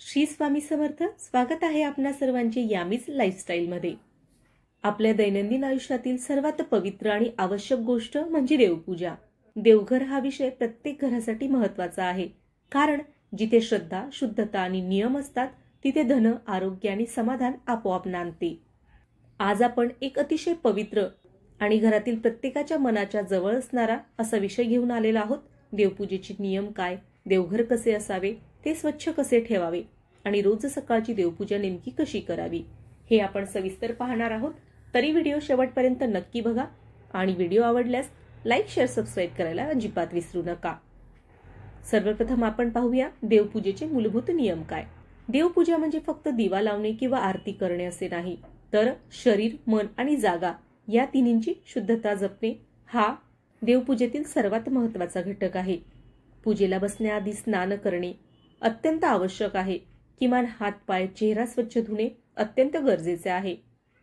श्री स्वामी समर्थ. स्वागत आहे आपणा सर्वांचे यामीज लाईफस्टाईलमध्ये. आपल्या दैनंदिन आयुष्यातील सर्वात पवित्र आणि आवश्यक गोष्ट म्हणजे देवपूजा. देवघर हा विषय प्रत्येक घरासाठी महत्त्वाचा आहे, कारण जिथे श्रद्धा, शुद्धता आणि नियम असतात तिथे धन, आरोग्य आणि समाधान आपोआप नांदते. आज आपण एक अतिशय पवित्र आणि घरातील प्रत्येकाच्या मनाच्या जवळ असणारा असा विषय घेऊन आलेला आहोत. देवपूजेचे नियम काय, देवघर कसे असावे, ते स्वच्छ कसे ठेवावे आणि रोज सकाळची देवपूजा नेमकी कशी करावी हे आपण सविस्तर पाहणार आहोत. तरी व्हिडिओ शेवटपर्यंत नक्की बघा आणि व्हिडिओ आवडल्यास लाईक, शेअर, सबस्क्राईब करायला अजिबात विसरू नका. सर्वप्रथम आपण पाहूया देवपूजेचे मूलभूत नियम काय. देवपूजा म्हणजे फक्त दिवा लावणे किंवा आरती करणे असे नाही, तर शरीर, मन आणि जागा या तिन्हींची शुद्धता जपणे हा देवपूजेतील सर्वात महत्त्वाचा घटक आहे. पूजेला बसण्याआधी स्नान करणे अत्यंत आवश्यक आहे. किमान हात, पाय, चेहरा स्वच्छ धुणे अत्यंत गरजेचे आहे.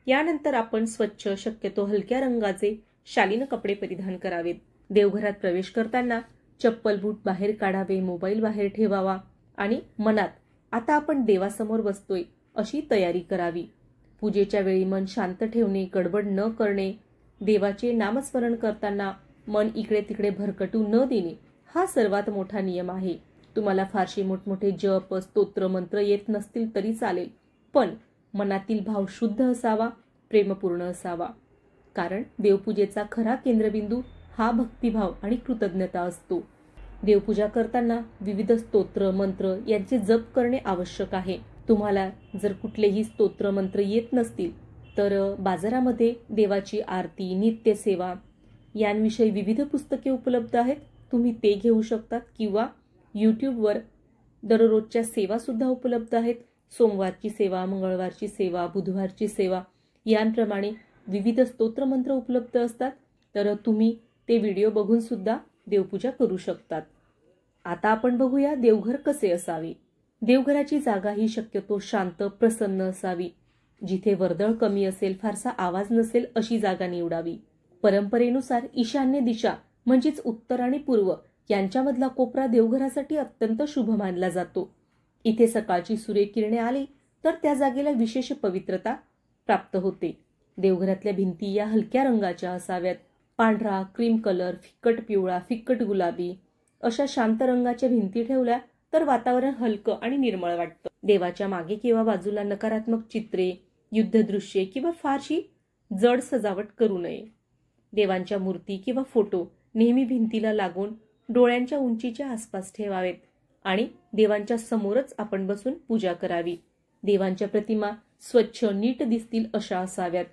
यानंतर आपण स्वच्छ, शक्यतो हलक्या रंगाचे शालीन कपडे परिधान करावेत. देवघरात प्रवेश करताना चप्पल, बूट बाहेर काढावे, मोबाईल बाहेर ठेवावा आणि मनात आता आपण देवासमोर बसतोय अशी तयारी करावी. पूजेच्या वेळी मन शांत ठेवणे, गडबड न करणे, देवाचे नामस्मरण करताना मन इकडे तिकडे भरकटू न देणे हा सर्वात मोठा नियम आहे. तुम्हाला फारसे मोठमोठे जप, स्तोत्र, मंत्र येत नसतील तरी चालेल, पण मनातील भाव शुद्ध असावा, प्रेमपूर्ण असावा. कारण देवपूजेचा खरा केंद्रबिंदू हा भक्तिभाव आणि कृतज्ञता असतो. देवपूजा करताना विविध स्तोत्र, मंत्र यांचे जप करणे आवश्यक आहे. तुम्हाला जर कुठलेही स्तोत्र, मंत्र येत नसतील तर बाजारामध्ये देवाची आरती, नित्यसेवा यांविषयी विविध पुस्तके उपलब्ध आहेत. तुम्ही ते घेऊ शकतात किंवा यूट्यूबवर दररोजच्या सेवा सुद्धा उपलब्ध आहेत. सोमवारची सेवा, मंगळवारची सेवा, बुधवारची सेवा यांप्रमाणे विविध स्तोत्रमंत्र उपलब्ध असतात, तर तुम्ही ते व्हिडिओ बघून सुद्धा देवपूजा करू शकतात. आता आपण बघूया देवघर कसे असावे. देवघराची जागा ही शक्यतो शांत, प्रसन्न असावी. जिथे वर्दळ कमी असेल, फारसा आवाज नसेल अशी जागा निवडावी. परंपरेनुसार ईशान्य दिशा म्हणजेच उत्तर आणि पूर्व यांच्यामधला कोपरा देवघरासाठी अत्यंत शुभ मानला जातो. इथे सकाळची सूर्यकिरणे आली तर त्या जागेला विशेष पवित्रता प्राप्त होते. देवघरातल्या भिंती या हलक्या रंगाच्या असाव्यात. पांढरा, क्रीम कलर, फिक्कट पिवळा, फिक्कट गुलाबी अशा शांत रंगाच्या भिंती ठेवल्या तर वातावरण हलकं आणि निर्मळ वाटतं. देवाच्या मागे किंवा बाजूला नकारात्मक चित्रे, युद्धदृश्ये किंवा फारशी जड सजावट करू नये. देवांच्या मूर्ती किंवा फोटो नेहमी भिंतीला लागून डोळ्यांच्या उंचीच्या आसपास ठेवावेत आणि देवांच्या समोरच आपण बसून पूजा करावी. देवांच्या प्रतिमा स्वच्छ, नीट दिसतील अशा असाव्यात.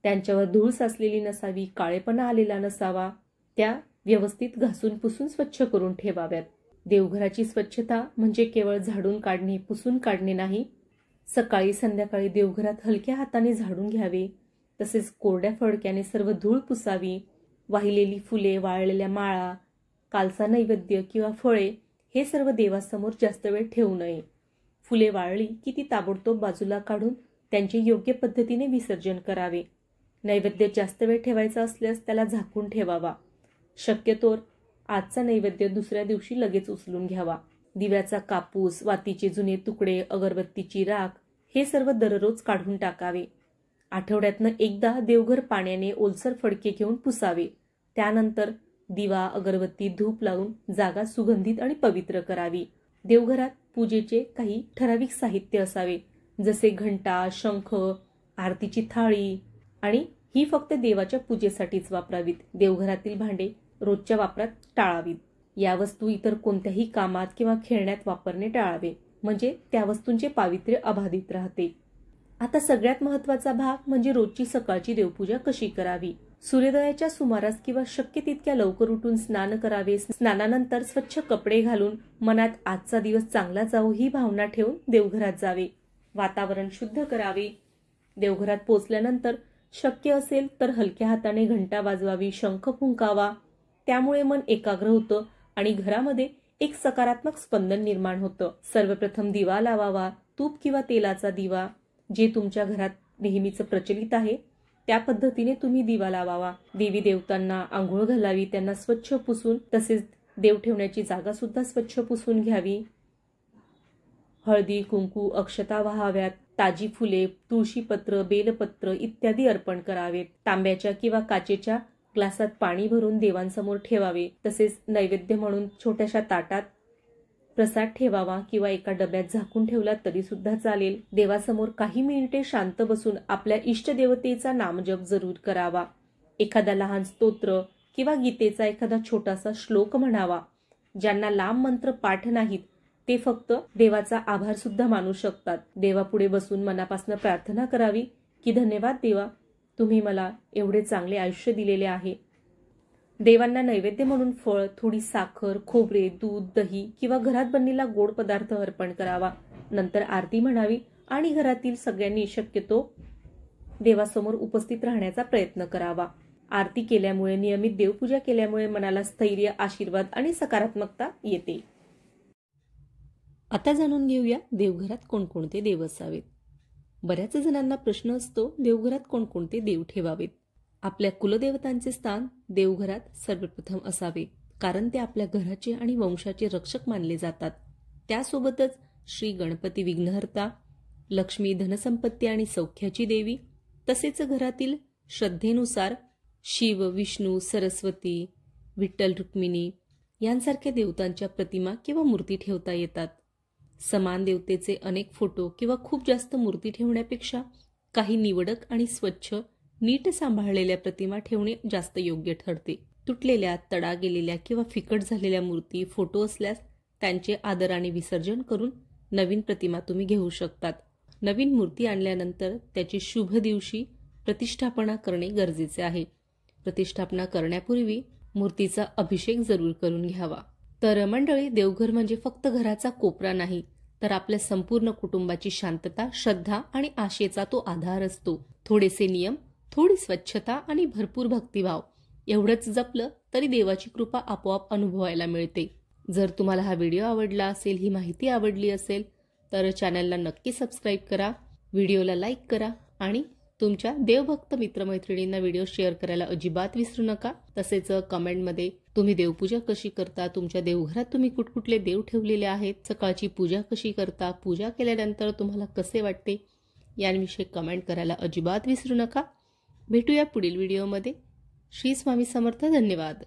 त्यांच्यावर धूळ साचलेली नसावी, काळेपणा आलेला नसावा. त्या व्यवस्थित घासून पुसून स्वच्छ करून ठेवाव्यात. देवघराची स्वच्छता म्हणजे केवळ झाडून काढणे, पुसून काढणे नाही. सकाळी, संध्याकाळी देवघरात हलक्या हाताने झाडून घ्यावे. तसेच कोरड्या फडक्याने सर्व धूळ पुसावी. वाहिलेली फुले, वाळलेल्या माळा, कालचा नैवेद्य किंवा फळे हे सर्व देवासमोर जास्त वेळ ठेवू नये. फुले वाळली की ती ताबडतोब बाजूला काढून त्यांचे योग्य पद्धतीने विसर्जन करावे. नैवेद्य जास्त वेळ ठेवायचा असल्यास त्याला झाकून ठेवावा. शक्यतोवर आजचा नैवेद्य दुसऱ्या दिवशी लगेच उचलून घ्यावा. दिव्याचा कापूस, वातीचे जुने तुकडे, अगरबत्तीची राख हे सर्व दररोज काढून टाकावे. आठवड्यातनं एकदा देवघर पाण्याने ओलसर फडके घेऊन पुसावे. त्यानंतर दिवा, अगरबत्ती, धूप लावून जागा सुगंधित आणि पवित्र करावी. देवघरात पूजेचे काही ठराविक साहित्य असावे, जसे घंटा, शंख, आरतीची थाळी, आणि ही फक्त देवाच्या पूजेसाठीच वापरावीत. देवघरातील भांडे रोजच्या वापरात टाळावीत. या वस्तू इतर कोणत्याही कामात किंवा खेळण्यात वापरणे टाळावे, म्हणजे त्या वस्तूंचे पावित्र्य अबाधित राहते. आता सगळ्यात महत्त्वाचा भाग म्हणजे रोजची सकाळची देवपूजा कशी करावी. सूर्योदयाच्या सुमारास किंवा शक्य तितक्या लवकर उठून स्नान करावे. स्नानानंतर स्वच्छ कपडे घालून मनात आजचा दिवस चांगला जावो ही भावना ठेवून देवघरात जावे. वातावरण शुद्ध करावे. देवघरात पोहोचल्यानंतर शक्य असेल तर हलक्या हाताने घंटा वाजवावी, शंख फुंकावा. त्यामुळे मन एकाग्र होतं आणि घरामध्ये एक सकारात्मक स्पंदन निर्माण होतं. सर्वप्रथम दिवा लावावा. तूप किंवा तेलाचा दिवा जे तुमच्या घरात नेहमीच प्रचलित आहे त्या पद्धतीने तुम्ही दिवा लावावा. देवी देवतांना आंघोळ घालावी, त्यांना स्वच्छ पुसून, तसेच देव ठेवण्याची जागा सुद्धा स्वच्छ पुसून घ्यावी. हळदी कुंकू अक्षता व्हाव्यात, ताजी फुले, तुळशीपत्र, बेलपत्र इत्यादी अर्पण करावेत. तांब्याच्या किंवा काचेच्या ग्लासात पाणी भरून देवांसमोर ठेवावे. तसेच नैवेद्य म्हणून छोट्याशा ताटात प्रसाद ठेवावा किंवा एका डब्यात झाकून ठेवला तरी सुद्धा चालेल. देवासमोर काही मिनिटे शांत बसून आपल्या इष्टदेवतेचा नामजप जरूर करावा. एखादा लहान स्तोत्र किंवा गीतेचा एखादा छोटासा श्लोक म्हणावा. ज्यांना लांब मंत्र पाठ नाहीत ते फक्त देवाचा आभार सुद्धा मानू शकतात. देवापुढे बसून मनापासून प्रार्थना करावी की धन्यवाद देवा, तुम्ही मला एवढे चांगले आयुष्य दिलेले आहे. देवांना नैवेद्य म्हणून फळ, थोडी साखर, खोबरे, दूध, दही किंवा घरात बनलेला गोड पदार्थ अर्पण करावा. नंतर आरती म्हणावी आणि घरातील सगळ्यांनी शक्यतो देवासमोर उपस्थित राहण्याचा प्रयत्न करावा. आरती केल्यामुळे, नियमित देवपूजा केल्यामुळे मनाला स्थैर्य, आशीर्वाद आणि सकारात्मकता येते. आता जाणून घेऊया देवघरात कोणकोणते देव असावेत. बऱ्याच जणांना प्रश्न असतो देवघरात कोणकोणते देव ठेवावेत. आपल्या कुलदेवतांचे स्थान देवघरात सर्वप्रथम असावे, कारण ते आपल्या घराचे आणि वंशाचे रक्षक मानले जातात. त्यासोबतच श्री गणपती विघ्नहर्ता, लक्ष्मी धनसंपत्ती आणि सौख्याची देवी, तसेच घरातील श्रद्धेनुसार शिव, विष्णू, सरस्वती, विठ्ठल, रुक्मिणी यांसारख्या देवतांच्या प्रतिमा किंवा मूर्ती ठेवता येतात. समान देवतेचे अनेक फोटो किंवा खूप जास्त मूर्ती ठेवण्यापेक्षा काही निवडक आणि स्वच्छ, नीट सांभाळलेल्या प्रतिमा ठेवणे जास्त योग्य ठरते. तुटलेल्या, तडा गेलेल्या किंवा फिकट झालेल्या मूर्ती, फोटो असल्यास त्यांचे आदराने विसर्जन करून नवीन प्रतिमा तुम्ही घेऊ शकतात. नवीन मूर्ती आणल्यानंतर त्याची शुभ दिवशी प्रतिष्ठापना करणे गरजेचे आहे. प्रतिष्ठापना करण्यापूर्वी मूर्तीचा अभिषेक जरूर करून घ्यावा. तर मंडळी, देवघर म्हणजे फक्त घराचा कोपरा नाही, तर आपल्या संपूर्ण कुटुंबाची शांतता, श्रद्धा आणि आशेचा तो आधार असतो. थोडेसे नियम, थोडी स्वच्छता आणि भरपूर भक्तिभाव एवढंच जपलं तरी देवाची कृपा आपोआप अनुभवायला मिळते. जर तुम्हाला हा व्हिडिओ आवडला असेल, ही माहिती आवडली असेल तर चॅनलला नक्की सबस्क्राईब करा, व्हिडिओला लाईक करा आणि तुमच्या देवभक्त मित्रमैत्रिणींना व्हिडिओ शेअर करायला अजिबात विसरू नका. तसेच कमेंटमध्ये तुम्ही देवपूजा कशी करता, तुमच्या देवघरात तुम्ही कुठकुठले देव ठेवलेले आहेत, सकाळची पूजा कशी करता, पूजा केल्यानंतर तुम्हाला कसे वाटते यांविषयी कमेंट करायला अजिबात विसरू नका. भेटूया पुढील व्हिडिओमध्ये. श्री स्वामी समर्थ. धन्यवाद.